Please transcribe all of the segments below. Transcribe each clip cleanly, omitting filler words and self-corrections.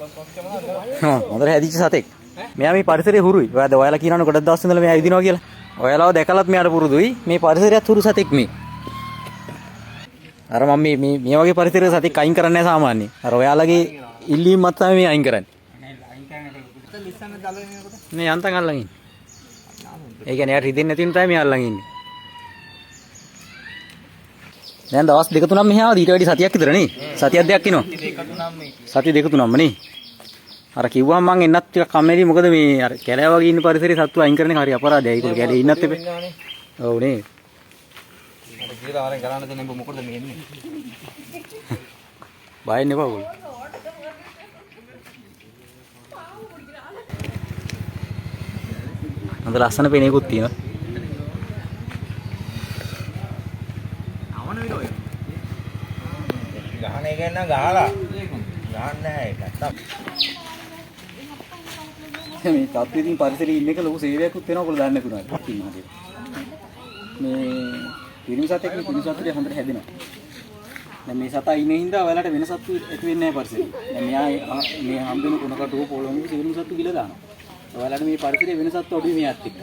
හොඳට හැදිච්ච සතෙක්. මෙයා මේ පරිසරයේ හුරුයි. ඔයාලා කියනවනේ ගොඩක් දවස් ඉඳලා මෙයා ඇවිදිනවා කියලා. ඔයාලව දැකලත් මෙයාට පුරුදුයි. මේ පරිසරයත් හුරු සතෙක් මේ. අර මම මේ වගේ පරිසරයක සතෙක් අයින් කරන්නේ නැහැ සාමාන්‍යයෙන්. අර ඔයාලගේ ඉල්ලීම් මත තමයි මේ අයින් කරන්නේ. මේ යන්තම් අල්ලන් ඉන්නේ. ඒ කියන්නේ යාට හිතෙන්නේ නැති නිසා මේ අල්ලන් ඉන්නේ. දැන් දවස් දෙක තුනක් මෙහා ආවා ඊට වැඩි සතියක් විතර නේ. සතියක් දෙකක් ඉනවා. සතිය දෙක තුනක්ම නේ. අර කිව්වම මං එන්නත් ටිකක් කම්මැලි මොකද මේ අර කැලෑ වගේ ඉන්න පරිසරේ සත්තු අයින් කරන එක හරි අපරාධයයි. ඒක කැලේ ඉන්නත් එපේ. ඔව් නේ. අර කියලා ආරෙන් ගලන්න දෙන්නේ මොකටද මේ එන්නේ? බයෙන්න එපා ඔය. අද ලස්සන පෙනේකුත් තියෙනවා. ගහන එක නම් ගහලා ගහන්න නැහැ ඒක නැත්තම් මේ තත්ත්වෙ ඉතින් පරිසරයේ ඉන්න එක ලොකු සේවයක්වත් වෙනවා ඔයගොල්ලෝ දන්නේ නැතුණා ඉතින් හරියට මේ පිරිමිසත් එක්ක පිරිමිසත්ට හොඳට හැදෙනවා දැන් මේ සතා ඉන්නේ හින්දා ඔයාලට වෙන සත්තු එක වෙන්නේ නැහැ පරිසරේ දැන් මෙයා මේ හම්බෙන කුණකටෝ පොළොංගු පිරිමිසත්තු ගිල දානවා ඔයාලට මේ පරිසරයේ වෙන සත්තු අඩුයි මෙයාත් එක්ක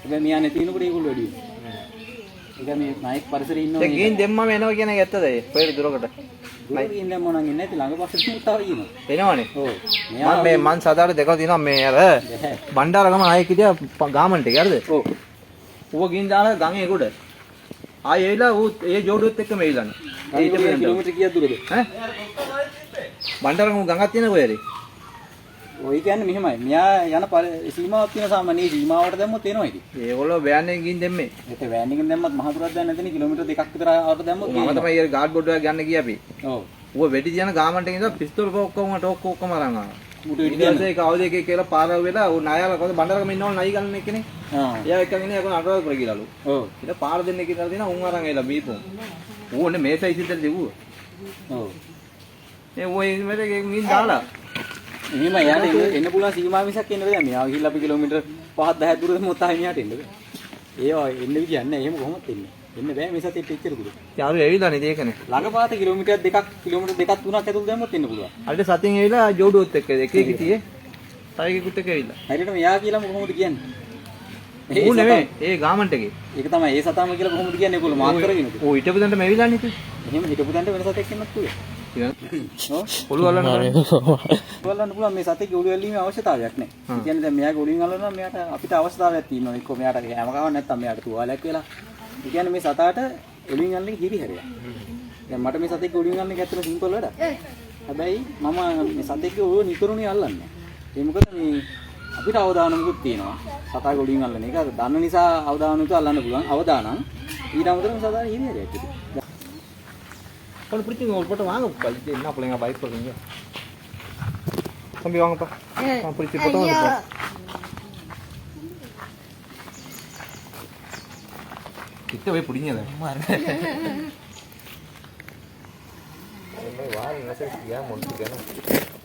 හැබැයි මෙයා නැති වෙනකොට ඒගොල්ලෝ වැඩි වෙනවා ඒක මේ නායක පරිසරයේ ඉන්නවා දැන් ගින් දෙම්මම එනවා කියන එක ඇත්තද ඒ කොහෙද දුරකට ගින් දෙම්ම මොනන් ඉන්නේ නැති ළඟ පස්සේ තාව ඉන්නවා එනවනේ ඔව් මම සදාට දෙකක් දිනවා මේ අර බණ්ඩාරගම නායක හිටියා ගාමන්ට එක හරිද ඔව් ඌව ගින් දාලා ගඟේ උඩ ආයෙ එයිලා ඌ ඒ ජෝඩුවත් එක්කම එයිලානේ ඊට කිලෝමීටර් කීයක් දුරද ඈ බණ්ඩාරගම ගඟක් තියෙන කොහෙද ඔය කියන්නේ මෙහෙමයි. මෙයා යන සීමාවක් තියෙන සාමාන්‍ය සීමාවට දැම්මොත් එනවා ඉතින්. ඒගොල්ලෝ වෑන් එකකින් ගින් දෙම්මේ. ඒක වෑන් එකකින් දැම්මත් මහ දුරක් දැන් නැතනේ කිලෝමීටර් දෙකක් විතර ආවට දැම්මොත් මම තමයි ඊයර ගාඩ් බෝඩ් එකක් ගන්න ගියා අපි. ඔව්. ඌ වෙඩි තියන ගාමන්ට ඉඳලා පිස්තෝල් ඔක්කොම අරන් ආවා. ඌට වෙඩි තියන ඒක අවුද එකේ කියලා පාරව වෙලා ඌ ණයලා කොහොමද බණ්ඩාරගම ඉන්නවල ණයි ගන්න එක්කනේ. එයා එක්කන් ඉන්නේ යකෝ අටවල් ගිහලාලු. ඔව්. ඊට පාර දෙන්න කියලා දෙනවා උන් අරන් ඇවිල්ලා බීපො. ඌ ඔන්නේ මේ සයිස් ඉදලා දෙවුවා. ඔව්. ඒ ඌ මේ මින් දාලා එහෙම යාට එන්න පුළුවන් සීමාව මිසක් එන්න බෑ. මෙයා ගිහිල්ලා අපි කිලෝමීටර් 5-10 දුර දෙමුත් ආයෙ මෙහාට එන්න බෑ. ඒවා එන්න විදියක් නැහැ. එහෙම කොහොමද එන්නේ? එන්න බෑ මේ සතෙත් එච්චර දුර. යාරු ඇවිල්ලා නේද ඒකනේ. ළඟපාත කිලෝමීටර් 2 3ක් ඇතුළත දැම්මොත් එන්න පුළුවන්. අල්ලේ සතියෙන් ඇවිල්ලා ජෝඩුවත් එක්ක එකේ කිතියේ. තයිගෙකුත් එක්ක ඇවිල්ලා. හරියට මෙයා කියලා කොහොමද කියන්නේ? ඌ නෙමෙයි. ඒ ගාමන්ට එකේ. ඒක තමයි ඒ සතාම කියලා කොහොමද කියන්නේ? ඒගොල්ලෝ මාක් කරගෙන. ඌ හිටපු දන්ට මෙවිලා නේද? එහෙම හිටපු දන්ට වෙන සතෙක් එන්නත් පුළුවන්. ඔළුව අල්ලන්න පුළුවන් මේ සතෙක්ගේ ඔළුව ඇල්ලීමේ අවශ්‍යතාවයක් නැහැ. ඒ කියන්නේ දැන් මෙයාගේ ඔළුවෙන් අල්ලනවා මෙයාට අපිට අවශ්‍යතාවයක් තියෙනවා. එක්ක මෙයාට හැම කවන්න නැත්තම් මෙයාට තුවාලයක් වෙලා. ඒ කියන්නේ මේ සතාට ඔළුවෙන් අල්ලන්නේ හිරිහැරයක්. දැන් මට මේ සතෙක්ගේ ඔළුවෙන් අල්ලන්නේ ඇත්තට සිම්පල් වැඩක්. හැබැයි මම මේ සතෙක්ගේ ඔළුව නිකරුණේ අල්ලන්නේ. ඒ මොකද මේ අපිට අවදානමකුත් තියෙනවා. සතාගේ ඔළුවෙන් අල්ලන එක. දන්න නිසා අවදානමකුත් අල්ලන්න පුළුවන්. අවදානම් ඊට අමතරව මේ සතාගේ හිරිහැරයක් තිබෙනවා. Kalau pergi ngol poto wang apa? Jadi nak paling apa itu pergi? Sambil wang apa? Wang pergi poto apa? Kita boleh perginya lah. Mana? Ini wang nasi dia mau pergi mana?